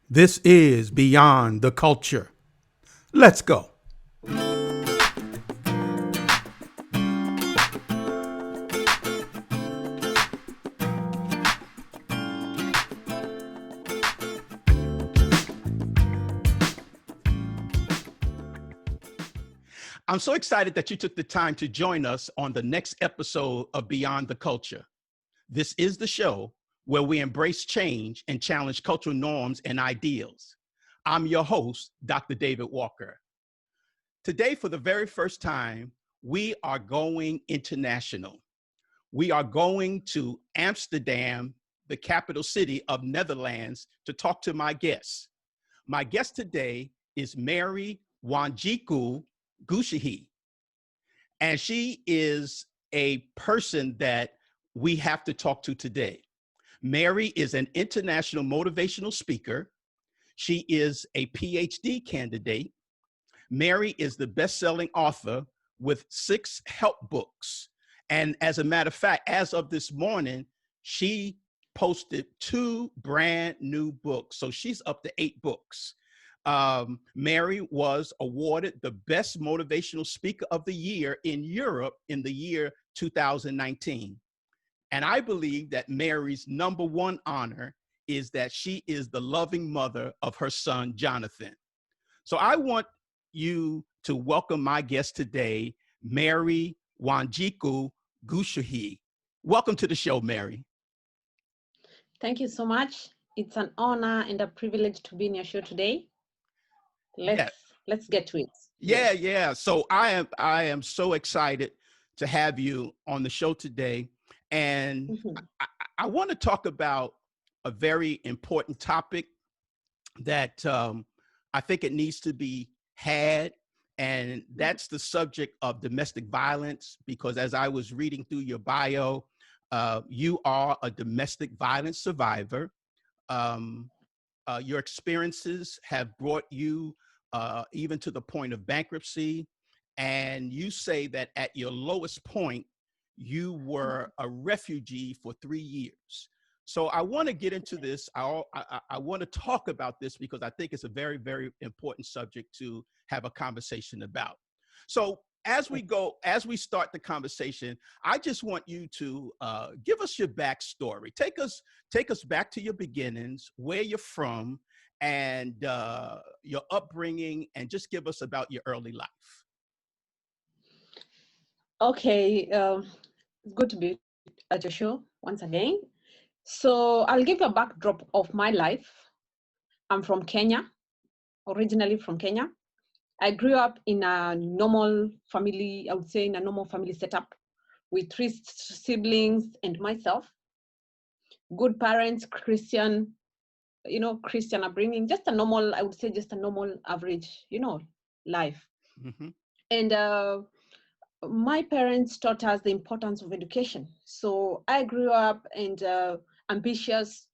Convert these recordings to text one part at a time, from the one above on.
This is Beyond the Culture. Let's go. I'm so excited that you took the time to join us on the next episode of Beyond the Culture. This is the show where we embrace change and challenge cultural norms and ideals. I'm your host, Dr. David Walker. Today, for the very first time, we are going international. We are going to Amsterdam, the capital city of Netherlands, to talk to my guests. My guest today is Mary Wanjiku Gichuhi, and she is a person that we have to talk to today. Mary is an international motivational speaker. She is a Ph.D. candidate. Mary is the best-selling author with 6 help books. And as a matter of fact, as of this morning, she posted 2 brand new books. So she's up to 8 books. Mary was awarded the Best Motivational Speaker of the Year in Europe in the year 2019. And I believe that Mary's number one honor is that she is the loving mother of her son, Jonathan. So I want you to welcome my guest today, Mary Wanjiku Gichuhi. Welcome to the show, Mary. Thank you so much. It's an honor and a privilege to be in your show today. Let's get to it. Yeah. So I am so excited to have you on the show today. And I want to talk about a very important topic that I think it needs to be had. And that's the subject of domestic violence, because as I was reading through your bio, you are a domestic violence survivor. Um, your experiences have brought you even to the point of bankruptcy. And you say that at your lowest point, you were a refugee for 3 years. So I want to get into this. I want to talk about this because I think it's a very, very important subject to have a conversation about. So as we start the conversation, I just want you to give us your backstory. Take us back to your beginnings, where you're from, and your upbringing, and just give us about your early life. Okay, it's good to be at your show once again. So I'll give you a backdrop of my life. I'm from Kenya, originally from Kenya. I grew up in a normal family, I would say in a normal family setup with 3 siblings and myself. Good parents, Christian, Christian upbringing, just a normal, I would say just a normal average, life. Mm-hmm. And my parents taught us the importance of education. So I grew up and ambitious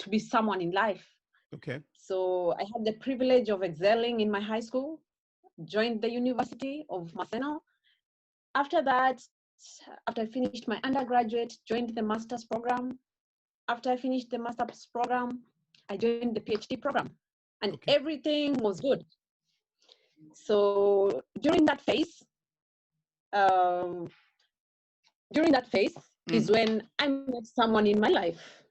to be someone in life. Okay. So I had the privilege of excelling in my high school, joined the University of Maseno. After that, after I finished my undergraduate, joined the master's program. After I finished the master's program, I joined the PhD program, and everything was good. So during that phase, um, is when I met someone in my life.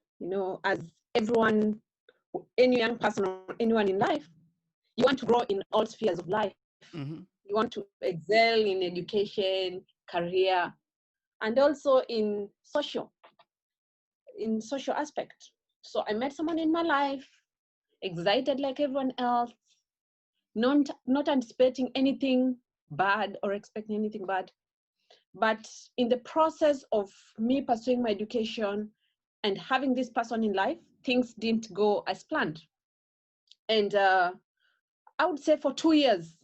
As everyone, any young person or anyone in life, you want to grow in all spheres of life. You want to excel in education, career, and also in social aspect. So I met someone in my life, excited like everyone else, not anticipating anything bad or expecting anything bad. But in the process of me pursuing my education and having this person in life, things didn't go as planned. And I would say for 2 years,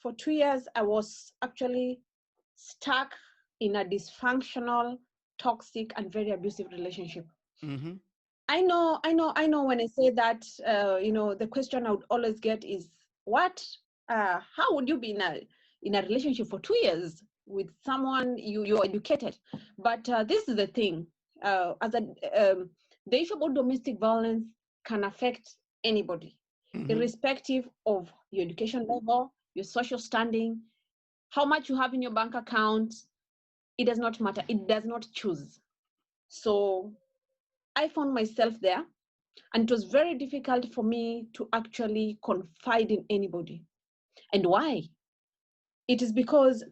I was actually stuck in a dysfunctional, toxic, and very abusive relationship. Mm-hmm. I know when I say that, the question I would always get is, how would you be in a relationship for 2 years with someone you're educated? But this is the thing, the issue about domestic violence can affect anybody, Mm-hmm. irrespective of your education level, your social standing, how much you have in your bank account. It does not matter. It does not choose. So I found myself there, and it was very difficult for me to actually confide in anybody. And why? It is because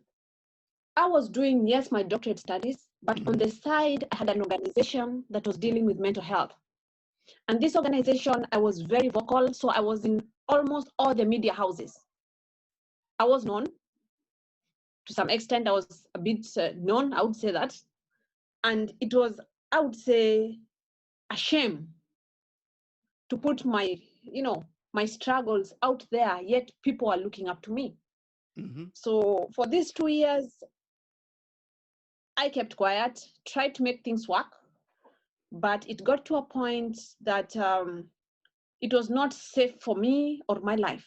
I was doing, yes, my doctorate studies, but on the side, I had an organization that was dealing with mental health. And this organization, I was very vocal, so I was in almost all the media houses. I was known. To some extent, I was a bit known, I would say that. And it was, I would say, a shame to put my, my struggles out there, yet people are looking up to me. Mm-hmm. So for these 2 years, I kept quiet, tried to make things work, but it got to a point that it was not safe for me or my life.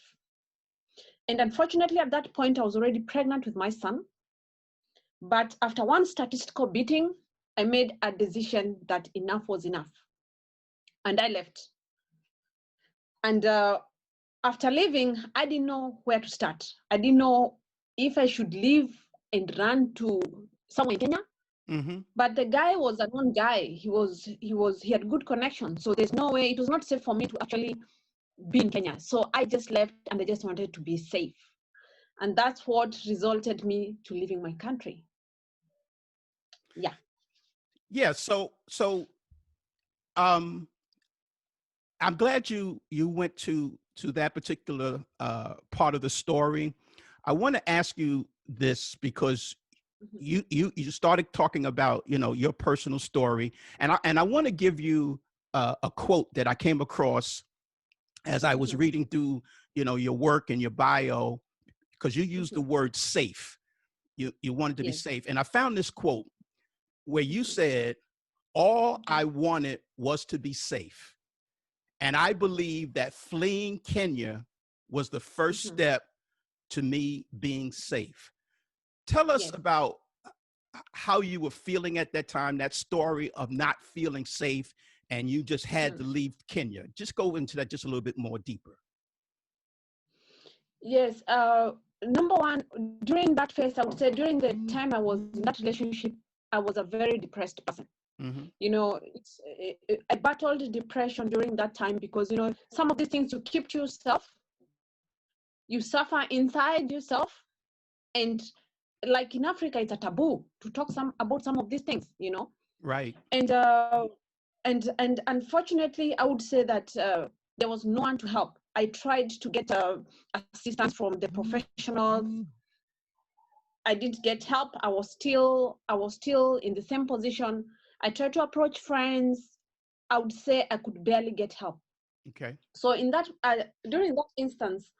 And unfortunately, at that point, I was already pregnant with my son. But after one statistical beating, I made a decision that enough was enough. And I left. And after leaving, I didn't know where to start. I didn't know if I should leave and run to somewhere in Kenya. Mm-hmm. But the guy was a known guy. He had good connections. So there's no way, it was not safe for me to actually be in Kenya. So I just left, and I just wanted to be safe. And that's what resulted me to leaving my country. Yeah. Yeah. Um, I'm glad you went to that particular part of the story. I want to ask you this because you started talking about your personal story, and I want to give you a quote that I came across as I was reading through your work and your bio, because you used the word safe. You wanted to be Yes. safe, and I found this quote where you said, "All I wanted was to be safe." And I believe that fleeing Kenya was the first step to me being safe. Tell us Yes. about how you were feeling at that time, that story of not feeling safe, and you just had to leave Kenya. Just go into that just a little bit more deeper. Yes. Number one, during that phase, I would say during the time I was in that relationship, I was a very depressed person. Mm-hmm. I battled depression during that time because, some of these things you keep to yourself, you suffer inside yourself. And like in Africa, it's a taboo to talk about some of these things, Right. And unfortunately, I would say that there was no one to help. I tried to get assistance from the professionals. I didn't get help. I was still in the same position. I tried to approach friends. I would say I could barely get help. Okay. So in that during that instance,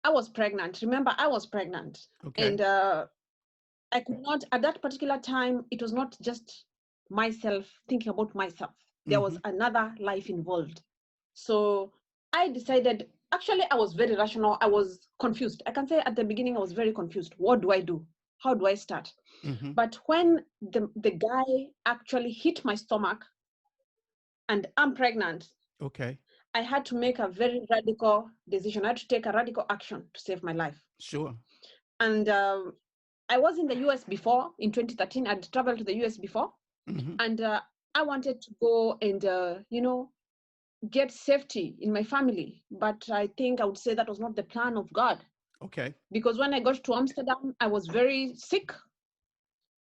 I was pregnant. Remember, I was pregnant, Okay. and I could not at that particular time. It was not just myself thinking about myself. There was Mm-hmm. another life involved. So I decided. Actually, I was very rational. I was confused. I can say at the beginning I was very confused. What do I do? How do I start? Mm-hmm. But when the guy actually hit my stomach and I'm pregnant, Okay. I had to make a very radical decision. I had to take a radical action to save my life. Sure. And I was in the US before, in 2013. I'd traveled to the US before. Mm-hmm. And I wanted to go and, get safety in my family. But I think I would say that was not the plan of God. Okay. Because when I got to Amsterdam, I was very sick.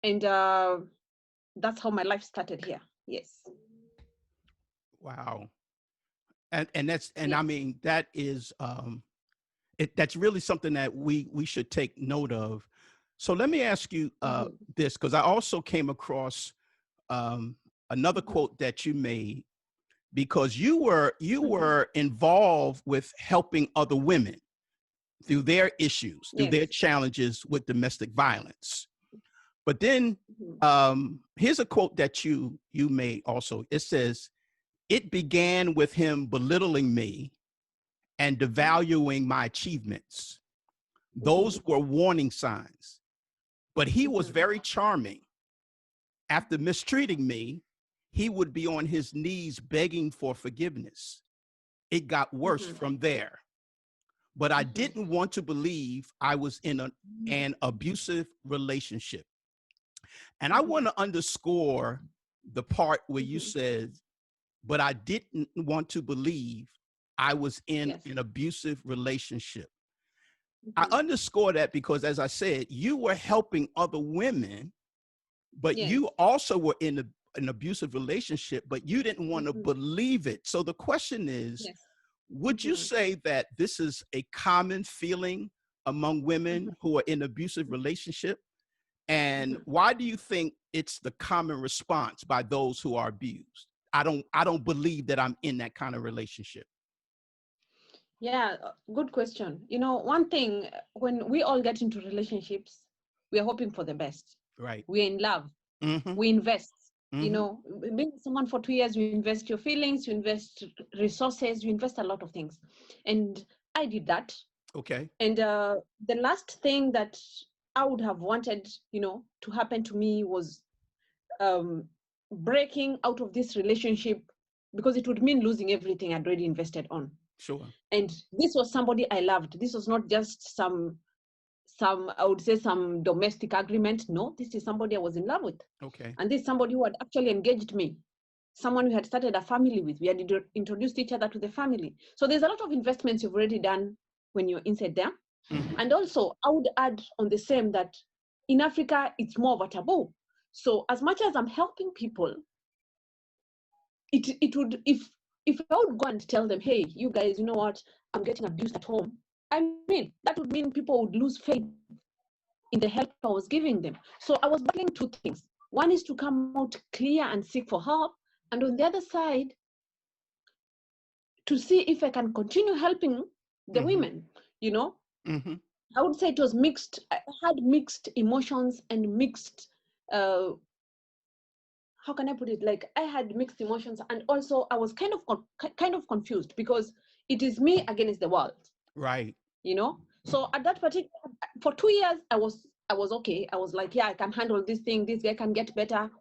And that's how my life started here. Yes. Wow. And I Yes. mean that is that's really something that we should take note of. So let me ask you this, because I also came across another quote that you made, because you were involved with helping other women through their issues, through Yes. their challenges with domestic violence. But then here's a quote that you made also. It says, "It began with him belittling me and devaluing my achievements. Those were warning signs. But he was very charming. After mistreating me, he would be on his knees begging for forgiveness. It got worse from there. But I didn't want to believe I was in an abusive relationship. And I want to underscore the part where you said, but I didn't want to believe I was in an abusive relationship. I underscore that because, as I said, you were helping other women, but you also were in an abusive relationship, but you didn't want to believe it. So the question is, would you say that this is a common feeling among women who are in abusive relationship? And why do you think it's the common response by those who are abused? I don't believe that I'm in that kind of relationship. Yeah, good question. You know, one thing, when we all get into relationships, we are hoping for the best. Right. We're in love. We invest. You know, being with someone for 2 years, you invest your feelings, you invest resources, you invest a lot of things. And I did that. Okay. And the last thing that I would have wanted, you know, to happen to me was breaking out of this relationship, because it would mean losing everything I'd already invested on. Sure. And this was somebody I loved. This was not just some I would say some domestic agreement. No, this is somebody I was in love with. Okay. And this is somebody who had actually engaged me, someone we had started a family with. We had introduced each other to the family. So there's a lot of investments you've already done when you're inside there. And also, I would add on the same that in Africa, it's more of a taboo. So as much as I'm helping people, it would, if I would go and tell them, hey, you guys, you know what, I'm getting abused at home, I mean, that would mean people would lose faith in the help I was giving them. So I was battling two things. One is to come out clear and seek for help. And on the other side, to see if I can continue helping the women, you know. I would say it was mixed. I had mixed emotions and mixed, how can I put it? Like, I had mixed emotions, and also I was kind of confused, because it is me against the world. Right. You know. So at that particular, for 2 years, I was okay. I was like, yeah, I can handle this thing. This guy can get better.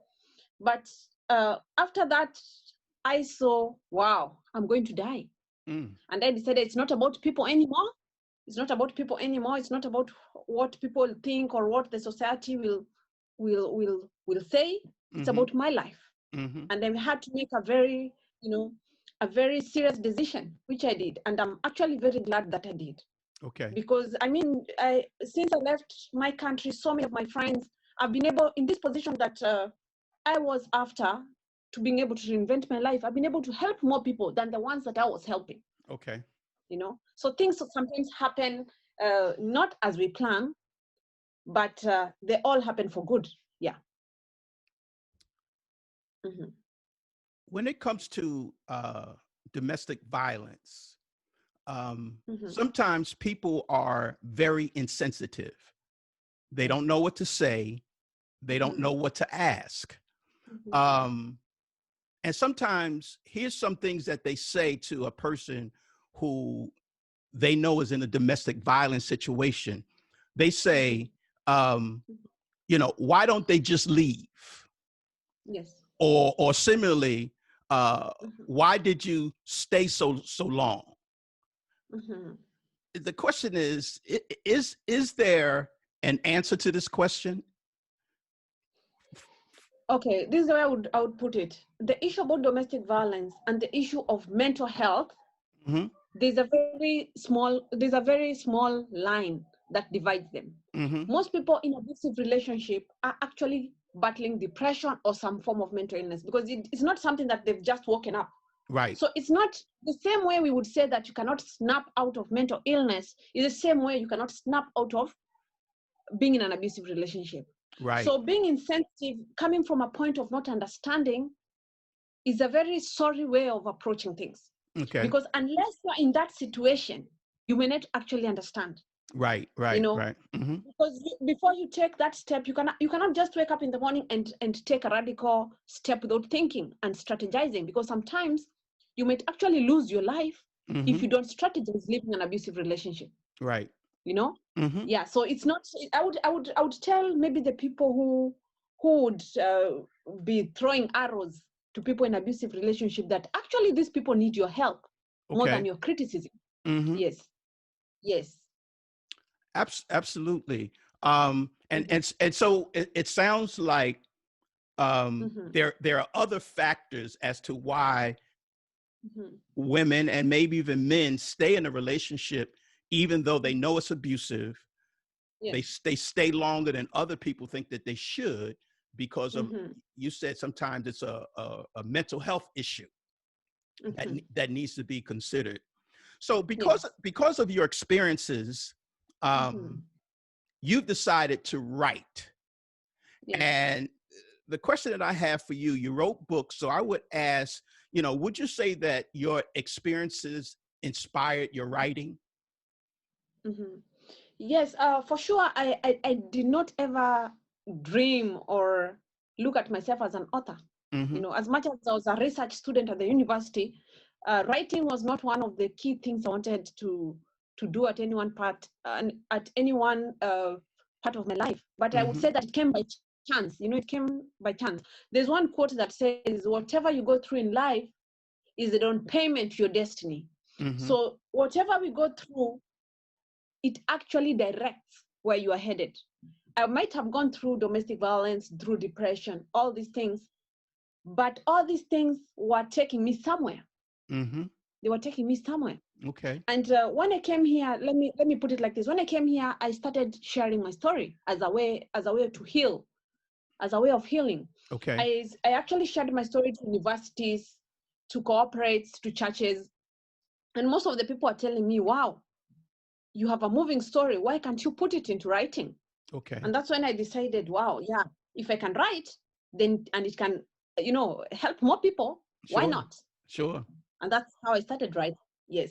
But after that, I saw, wow, I'm going to die. And I decided it's not about people anymore. It's not about people anymore. It's not about what people think or what the society will say. It's about my life. And I had to make a very, you know, a very serious decision, which I did. And I'm actually very glad that I did. Okay. Because I mean, since I left my country, so many of my friends have been able, in this position that I was after, to being able to reinvent my life, I've been able to help more people than the ones that I was helping. Okay. You know, so things sometimes happen not as we plan, but they all happen for good. Yeah. When it comes to domestic violence, sometimes people are very insensitive. They don't know what to say. They don't know what to ask. And sometimes here's some things that they say to a person who they know is in a domestic violence situation. They say, you know, why don't they just leave? Yes. Or similarly, why did you stay so long? The question is there an answer to this question? Okay, this is the way I would put it. The issue about domestic violence and the issue of mental health, there's a very small line that divides them. Most people in abusive relationship are actually battling depression or some form of mental illness, because it's not something that they've just woken up. Right. So it's not the same way we would say that you cannot snap out of mental illness, is the same way you cannot snap out of being in an abusive relationship. Right. So being insensitive, coming from a point of not understanding, is a very sorry way of approaching things. Okay. Because unless you're in that situation, you may not actually understand. Right. Right. You know, right. because before you take that step, you cannot just wake up in the morning and take a radical step without thinking and strategizing. Because sometimes you might actually lose your life if you don't strategize living an abusive relationship. Right. You know. Yeah. So it's not. I would tell maybe the people who would be throwing arrows to people in abusive relationship that actually these people need your help more than Okay. your criticism. Mm-hmm. Yes. Yes. Absolutely. Mm-hmm. And so it sounds like Mm-hmm. there are other factors as to why Mm-hmm. women and maybe even men stay in a relationship even though they know it's abusive. Yes. They stay longer than other people think that they should because of, Mm-hmm. you said sometimes it's a mental health issue Mm-hmm. that needs to be considered. So Yes. because of your experiences, Mm-hmm. you've decided to write. Yes. And the question that I have for you, you wrote books. So I would ask, would you say that your experiences inspired your writing? Mm-hmm. Yes, for sure. I did not ever dream or look at myself as an author. Mm-hmm. As much as I was a research student at the university, writing was not one of the key things I wanted to do at any one part and at any one part of my life. But I would Mm-hmm. say that it came by chance. It came by chance. There's one quote that says, "Whatever you go through in life is a down payment to your destiny." Mm-hmm. So whatever we go through, it actually directs where you are headed. I might have gone through domestic violence, through depression, all these things, but all these things were taking me somewhere. Mm-hmm. They were taking me somewhere. Okay. And when I came here, let me put it like this: when I came here, I started sharing my story as a way to heal, as a way of healing. Okay. I actually shared my story to universities, to corporates, to churches, and most of the people are telling me, "Wow, you have a moving story. Why can't you put it into writing?" Okay. And that's when I decided, wow, yeah, if I can write, then and it can, help more people, why Sure. not? Sure. And that's how I started writing. Yes.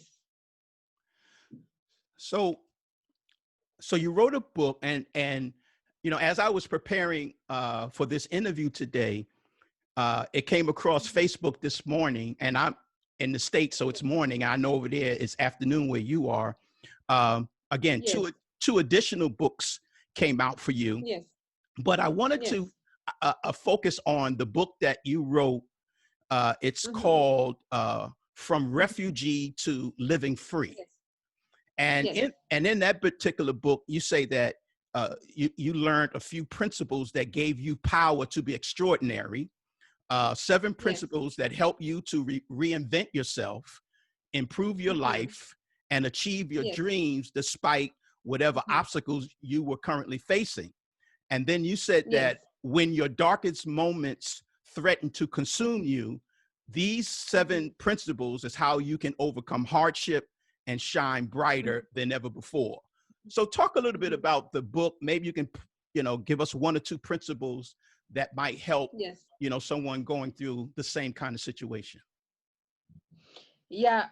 So you wrote a book, and as I was preparing for this interview today, it came across Facebook this morning, and I'm in the States, so it's morning. I know over there it's afternoon where you are. Again, Yes. two additional books came out for you, Yes. but I wanted Yes. to focus on the book that you wrote. It's Mm-hmm. called From Refugee to Living Free. Yes. And Yes. in that particular book, you say that you learned a few principles that gave you power to be extraordinary, 7 Yes. principles that help you to reinvent yourself, improve your Mm-hmm. life, and achieve your Yes. dreams despite whatever Mm-hmm. obstacles you were currently facing. And then you said Yes. that when your darkest moments threaten to consume you, these Mm-hmm. 7 principles is how you can overcome hardship and shine brighter than ever before. So talk a little bit Mm-hmm. about the book. Maybe you can, give us 1 or 2 principles that might help, Yes. someone going through the same kind of situation. Yeah.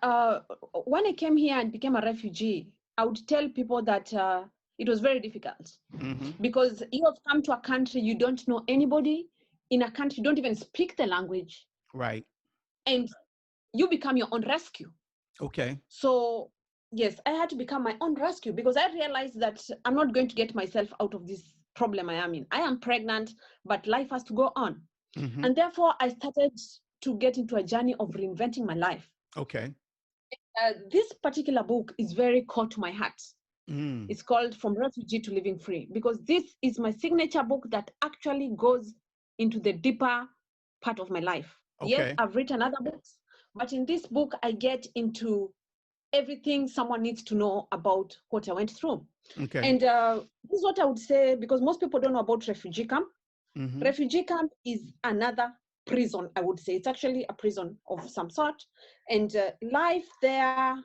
When I came here and became a refugee, I would tell people that it was very difficult Mm-hmm. because you have come to a country, you don't know anybody in a country, you don't even speak the language, Right. and you become your own rescue. Okay. So yes, I had to become my own rescue because I realized that I'm not going to get myself out of this problem I am in. I am pregnant, but life has to go on. Mm-hmm. And therefore, I started to get into a journey of reinventing my life. Okay. This particular book is very core to my heart. Mm. It's called From Refugee to Living Free because this is my signature book that actually goes into the deeper part of my life. Yes, Okay. I've written other books, but in this book, I get into everything someone needs to know about what I went through. Okay. And this is what I would say, because most people don't know about refugee camp. Mm-hmm. Refugee camp is another prison, I would say. It's actually a prison of some sort. And life there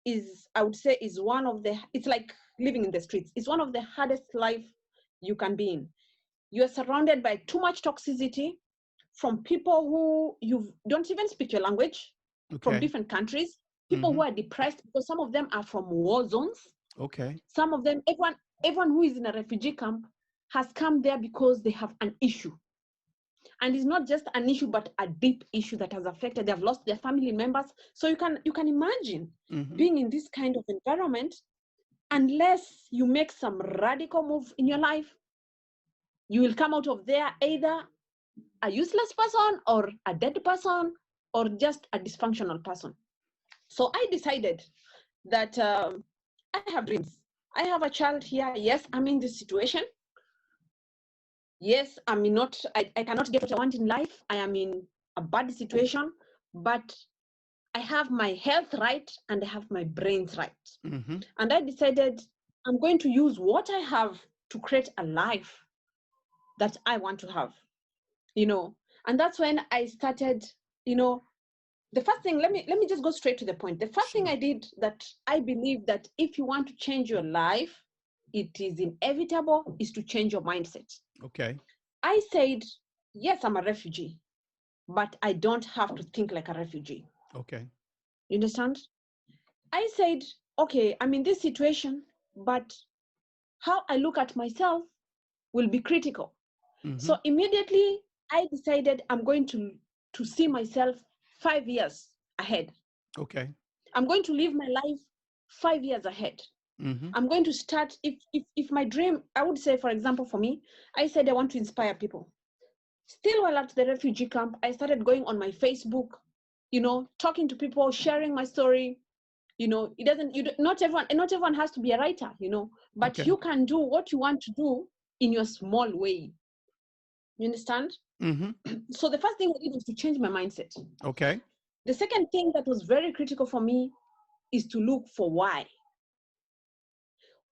is, I would say, is one of the, it's like living in the streets. It's one of the hardest life you can be in. You're surrounded by too much toxicity from people who you don't even speak your language, from Okay. different countries, people Mm-hmm. who are depressed because some of them are from war zones. Okay. Some of them, everyone who is in a refugee camp has come there because they have an issue. And it's not just an issue, but a deep issue that has affected. They have lost their family members. So you can imagine Mm-hmm. being in this kind of environment, unless you make some radical move in your life, you will come out of there either a useless person or a dead person or just a dysfunctional person. So I decided that I have dreams. I have a child here. Yes, I'm in this situation. Yes, I mean not. I cannot get what I want in life. I am in a bad situation, but I have my health right and I have my brains right. Mm-hmm. And I decided I'm going to use what I have to create a life that I want to have, you know. And that's when I started, you know, the first thing, let me just go straight to the point. The first thing Sure. I did, that I believe that if you want to change your life, it is inevitable, is to change your mindset. Okay. I said, yes, I'm a refugee, but I don't have to think like a refugee. Okay. You understand? I said, okay, I'm in this situation, but how I look at myself will be critical. Mm-hmm. So immediately I decided I'm going to see myself 5 years ahead. Okay. I'm going to live my life 5 years ahead. Mm-hmm. I'm going to start, if my dream, I would say, for example, for me, I said I want to inspire people. Still while at the refugee camp, I started going on my Facebook, you know, talking to people, sharing my story. You know, it doesn't, not everyone has to be a writer, you know, but Okay. you can do what you want to do in your small way. You understand? Mm-hmm. So the first thing I did was to change my mindset. Okay. The second thing that was very critical for me is to look for why.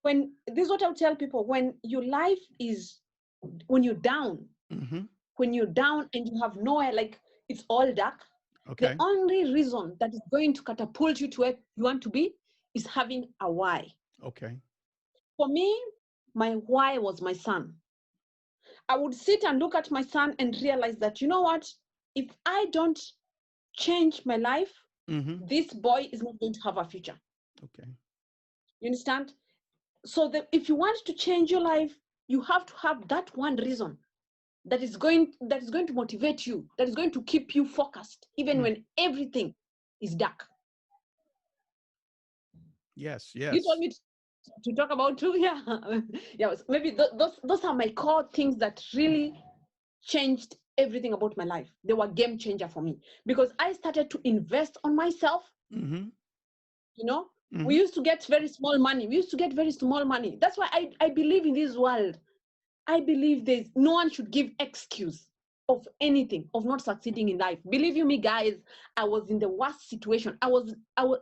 When this is what I would tell people, when your life is, when you're down, Mm-hmm. when you're down and you have nowhere, like it's all dark, the Okay. only reason that is going to catapult you to where you want to be is having a why. Okay. For me, my why was my son. I would sit and look at my son and realize that, you know what, if I don't change my life, Mm-hmm. this boy is not going to have a future. Okay. You understand? So that if you want to change your life, you have to have that one reason that is going to motivate you, that is going to keep you focused even Mm. when everything is dark. Yes. You told Yes. me to talk about too. Yeah. Yeah, maybe those are my core things that really changed everything about my life. They were game changer for me because I started to invest on myself. Mm-hmm. You know, we Mm-hmm. used to get very small money. We used to get very small money. That's why I believe in this world. I believe there's no one should give excuse of anything, of not succeeding in life. Believe you me, guys, I was in the worst situation.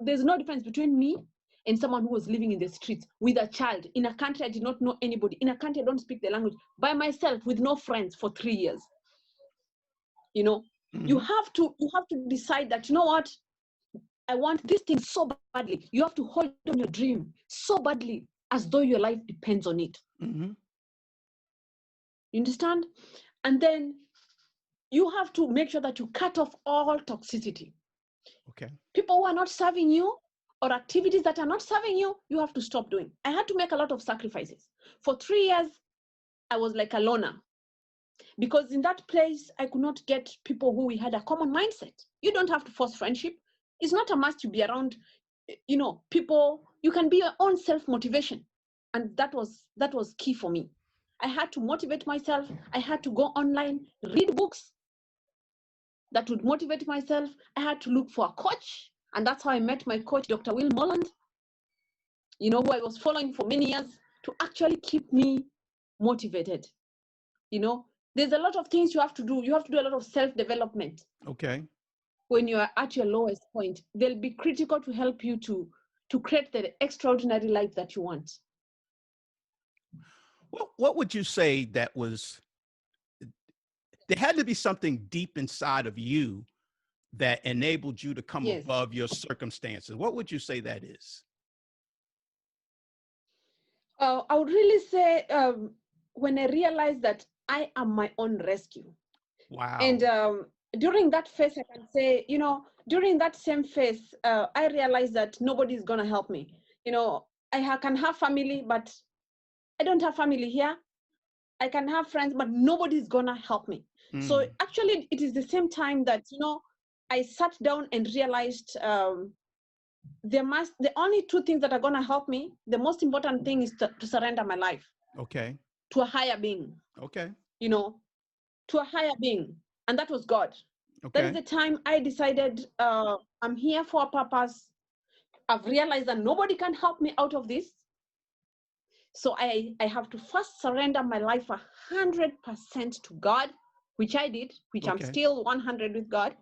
There's no difference between me and someone who was living in the streets with a child in a country I did not know anybody, in a country I don't speak the language, by myself with no friends for 3 years. You know, Mm-hmm. you have to decide that, you know what, I want this thing so badly. You have to hold on your dream so badly as though your life depends on it. Mm-hmm. You understand? And then you have to make sure that you cut off all toxicity. Okay. People who are not serving you or activities that are not serving you, you have to stop doing. I had to make a lot of sacrifices. For 3 years, I was like a loner because in that place, I could not get people who we had a common mindset. You don't have to force friendship. It's not a must to be around, you know, people. You can be your own self-motivation. And that was key for me. I had to motivate myself. I had to go online, read books that would motivate myself. I had to look for a coach. And that's how I met my coach, Dr. Will Molland, you know, who I was following for many years to actually keep me motivated. You know, there's a lot of things you have to do. You have to do a lot of self-development Okay. when you are at your lowest point. They'll be critical to help you to create the extraordinary life that you want. Well, what would you say that was, there had to be something deep inside of you that enabled you to come Yes. above your circumstances. What would you say that is? I would really say when I realized that I am my own rescue. And Wow. during that phase, I can say, you know, during that same phase, I realized that nobody is going to help me. You know, can have family, but I don't have family here. I can have friends, but nobody is going to help me. So Mm. actually, it is the same time that, you know, I sat down and realized the only two things that are going to help me, the most important thing is to surrender my life Okay. to a higher being, Okay. you know, to a higher being. And that was God. That is Okay. the time I decided I'm here for a purpose. I've realized that nobody can help me out of this. So I have to first surrender my life 100% to God, which I did, which I'm Okay. still 100 with God.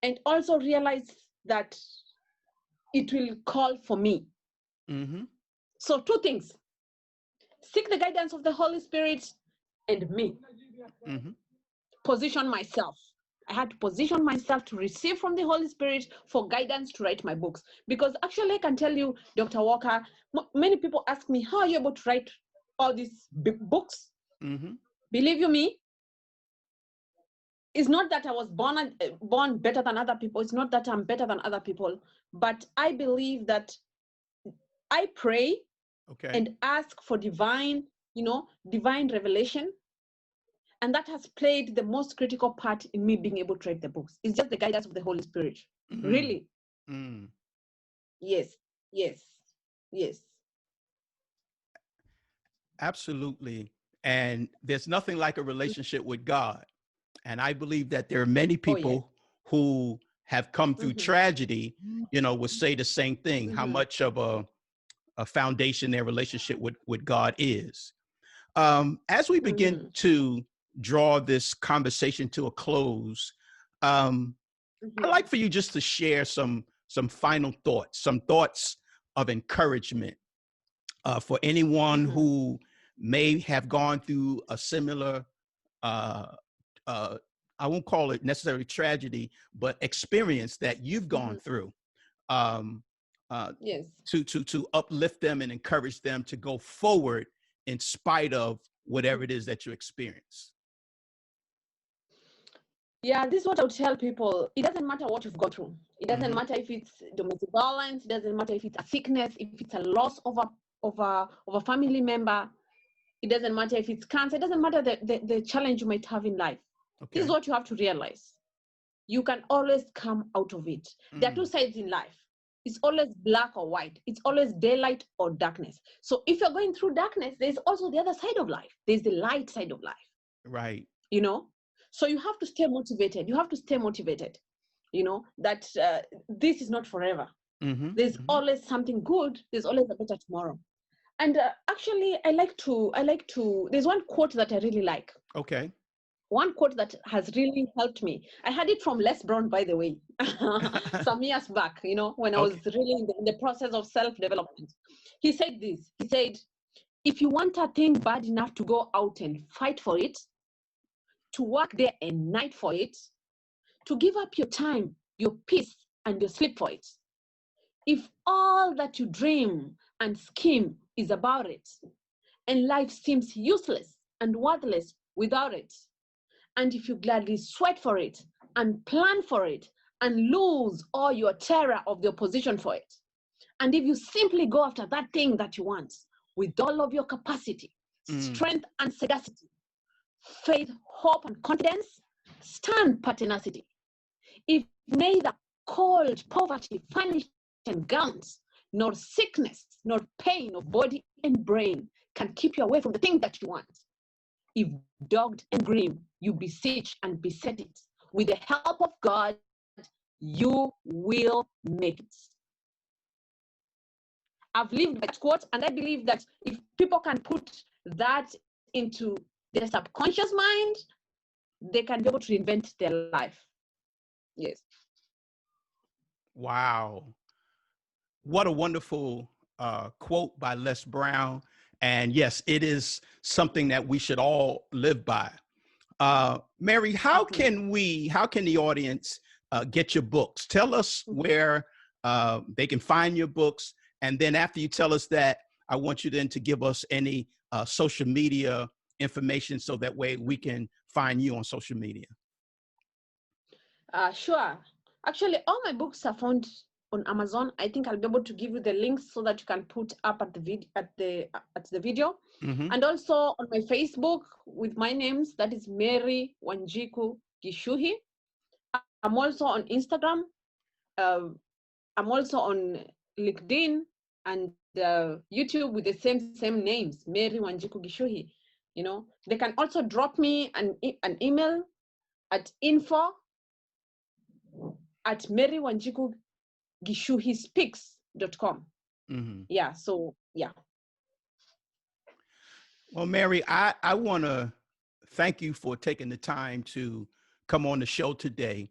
And also realize that it will call for me. Mm-hmm. So two things: seek the guidance of the Holy Spirit and me. Mm-hmm. Position myself. I had to position myself to receive from the Holy Spirit for guidance to write my books. Because actually, I can tell you, Dr. Walker, many people ask me, how are you able to write all these books? Mm-hmm. Believe you me, it's not that I was born better than other people. It's not that I'm better than other people. But I believe that I pray Okay. and ask for divine revelation. And that has played the most critical part in me being able to write the books. It's just the guidance of the Holy Spirit. Mm. Really. Mm. Yes. Yes. Yes. Absolutely. And there's nothing like a relationship with God. And I believe that there are many Oh, yes. people who have come through Mm-hmm. tragedy, would say the same thing, how Mm-hmm. much of a foundation their relationship with God is. As we begin Mm-hmm. to draw this conversation to a close, I'd Mm-hmm. like for you just to share some final thoughts, some thoughts of encouragement for anyone Mm-hmm. who may have gone through a similar, uh, uh, I won't call it necessarily tragedy, but experience that you've Mm-hmm. gone through, um, uh, Yes. to uplift them and encourage them to go forward in spite of whatever it is that you experience. Yeah, this is what I would tell people. It doesn't matter what you've gone through. It doesn't Mm-hmm. matter if it's domestic violence. It doesn't matter if it's a sickness, if it's a loss of a family member. It doesn't matter if it's cancer. It doesn't matter the challenge you might have in life. This is Okay. what you have to realize. You can always come out of it. There are two Mm. sides in life. It's always black or white. It's always daylight or darkness. So if you're going through darkness, there's also the other side of life. There's the light side of life, Right. you know? So you have to stay motivated. You have to stay motivated, that this is not forever. Mm-hmm. There's Mm-hmm. always something good. There's always a better tomorrow. And actually, there's one quote that I really like. Okay. One quote that has really helped me. I had it from Les Brown, by the way, some years back, when I was Okay. really in the process of self-development. He said this. He said, if you want a thing bad enough to go out and fight for it, to work day and night for it, to give up your time, your peace, and your sleep for it. If all that you dream and scheme is about it, and life seems useless and worthless without it, and if you gladly sweat for it and plan for it and lose all your terror of the opposition for it, and if you simply go after that thing that you want with all of your capacity, Mm. strength and sagacity, faith, hope, and confidence, stand pertinacity. If neither cold poverty, furnish and gowns, nor sickness, nor pain of body and brain can keep you away from the thing that you want. If dogged and grim, you beseech and beset it. With the help of God, you will make it. I've lived by that quote, and I believe that if people can put that into their subconscious mind, they can be able to reinvent their life. Yes. Wow. What a wonderful quote by Les Brown. And yes, it is something that we should all live by. Mary, Mm-hmm. how can the audience get your books? Tell us where they can find your books. And then after you tell us that, I want you then to give us any social media information so that way we can find you on social media. Sure. Actually, all my books are found on Amazon. I think I'll be able to give you the links so that you can put up at the video, Mm-hmm. and also on my Facebook with my names. That is Mary Wanjiku Gichuhi. I'm also on Instagram. Uh, I'm also on LinkedIn and YouTube with the same names, Mary Wanjiku Gichuhi. They can also drop me an email at info@Mary Wanjiku Gichuhi speaks.com. Mm-hmm. Yeah. So yeah. Well, Mary, I want to thank you for taking the time to come on the show today.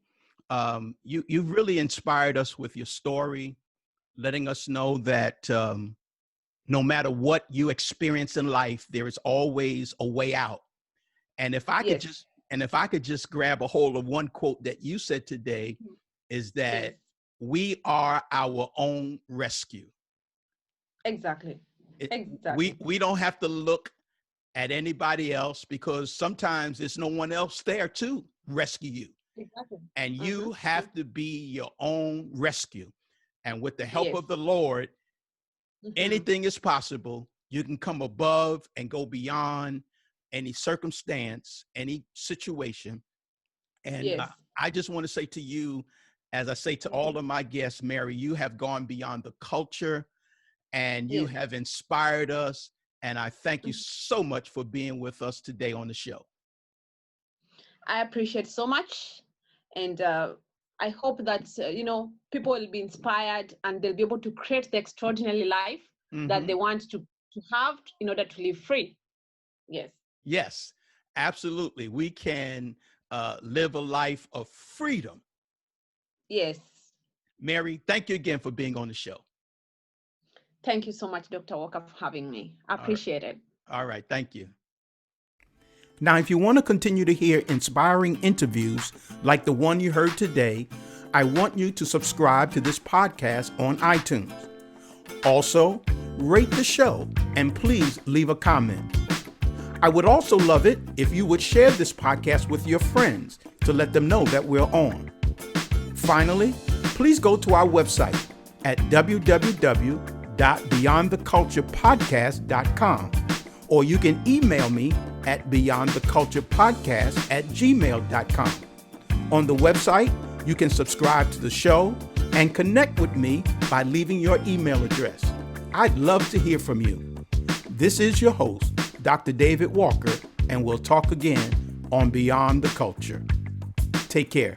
You really inspired us with your story, letting us know that no matter what you experience in life, there is always a way out. And if I could Yes. just grab a hold of one quote that you said today, is Yes. that we are our own rescue. Exactly. Exactly. We don't have to look at anybody else, because sometimes there's no one else there to rescue you. Exactly. And you have to be your own rescue. And with the help Yes. of the Lord, Mhm. anything is possible. You can come above and go beyond any circumstance, any situation. And Yes. I just want to say to you, as I say to all of my guests, Mary, you have gone beyond the culture and you Yes. have inspired us. And I thank you Mhm. so much for being with us today on the show. I appreciate so much, and I hope that people will be inspired and they'll be able to create the extraordinary life that they want to have in order to live free. Yes. Yes, absolutely. We can live a life of freedom. Yes. Mary, thank you again for being on the show. Thank you so much, Dr. Walker, for having me. I All right. appreciate it. All right. Thank you. Now, if you want to continue to hear inspiring interviews like the one you heard today, I want you to subscribe to this podcast on iTunes. Also, rate the show and please leave a comment. I would also love it if you would share this podcast with your friends to let them know that we're on. Finally, please go to our website at www.beyondtheculturepodcast.com, or you can email me at beyondtheculturepodcast@gmail.com. On the website, you can subscribe to the show and connect with me by leaving your email address. I'd love to hear from you. This is your host, Dr. David Walker, and we'll talk again on Beyond the Culture. Take care.